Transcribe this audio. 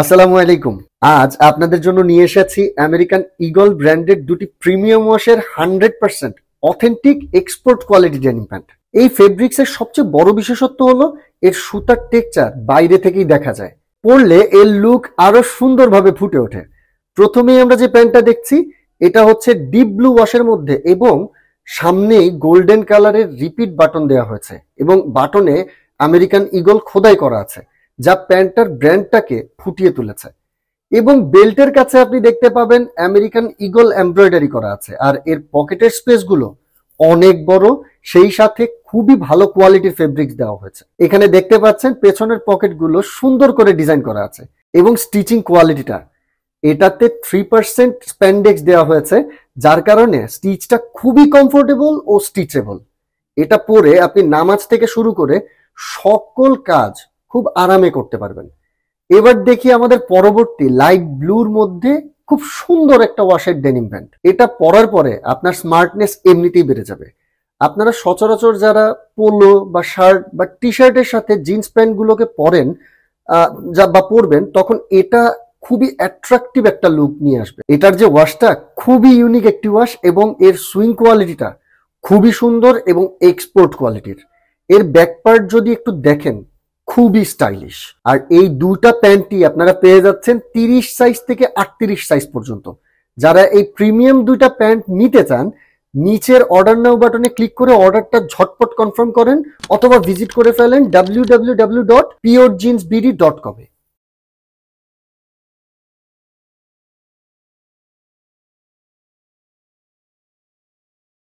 আসসালামু আলাইকুম। আজ আপনাদের জন্য নিয়ে এসেছি আমেরিকান ইগল ব্র্যান্ডের দুটি প্রিমিয়াম ওয়াশের 100% authentic export quality denim pant. এই ফেব্রিক্স এর সবচেয়ে বড় বিশেষত্ব হলো এর সুতার টেক্সচার বাইরে থেকেই দেখা যায়, পরলে এর লুক আরো সুন্দরভাবে ফুটে ওঠে। প্রথমেই আমরা যে প্যান্টটা দেখছি এটা হচ্ছে ডিপ ব্লু ওয়াশের মধ্যে এবং সামনেই গোল্ডেন কালারের রিপিট বাটন দেওয়া হয়েছে এবং বাটনে আমেরিকান ইগল খোদাই করা আছে, যা প্যান্টটার ব্র্যান্ডটাকে ফুটিয়ে তুলেছে। এবং বেল্টের কাছে আপনি দেখতে পাবেন আমেরিকান ইগল এমব্রয়ডারি করা আছে, আর এর পকেটের স্পেস গুলো অনেক বড়, সেই সাথে খুবই ভালো কোয়ালিটির ফেব্রিক্স দেওয়া হয়েছে। এখানে দেখতে পাচ্ছেন পেছনের পকেট গুলো সুন্দর করে ডিজাইন করা আছে এবং স্টিচিং কোয়ালিটিটা, এটাতে 3% স্প্যান্ডেক্স দেওয়া হয়েছে, যার কারণে স্টিচটা খুবই কমফোর্টেবল ও স্টিচেবল। এটা পরে আপনি নামাজ থেকে শুরু করে সকল কাজ খুব আরামে করতে পারবেন। এবার দেখি আমাদের পরবর্তী লাইট ব্লুর মধ্যে খুব সুন্দর একটা ওয়াশের ডেনিম প্যান্ট। এটা পরার পরে আপনার স্মার্টনেস এমনিতেই বেড়ে যাবে। আপনারা সচরাচর যারা পোলো বা শার্ট বা টি শার্টের সাথে জিন্স প্যান্ট গুলোকে পরেন যা বা পরবেন, তখন এটা খুবই অ্যাট্রাকটিভ একটা লুক নিয়ে আসবে। এটার যে ওয়াশটা খুবই ইউনিক একটি ওয়াশ এবং এর সুইং কোয়ালিটিটা খুবই সুন্দর এবং এক্সপোর্ট কোয়ালিটির। এর ব্যাক পার্ট যদি একটু দেখেন, খুবই স্টাইলিশ। আর এই দুটা প্যান্টই আপনারা পেয়ে যাচ্ছেন 30 সাইজ থেকে 38 সাইজ পর্যন্ত। যারা এই প্রিমিয়াম দুইটা প্যান্ট নিতে চান, নিচের অর্ডার নাও বাটনে ক্লিক করে অর্ডারটা ঝটপট কনফার্ম করেন অথবা ভিজিট করে ফেলেন www.purejeansbd.com এ।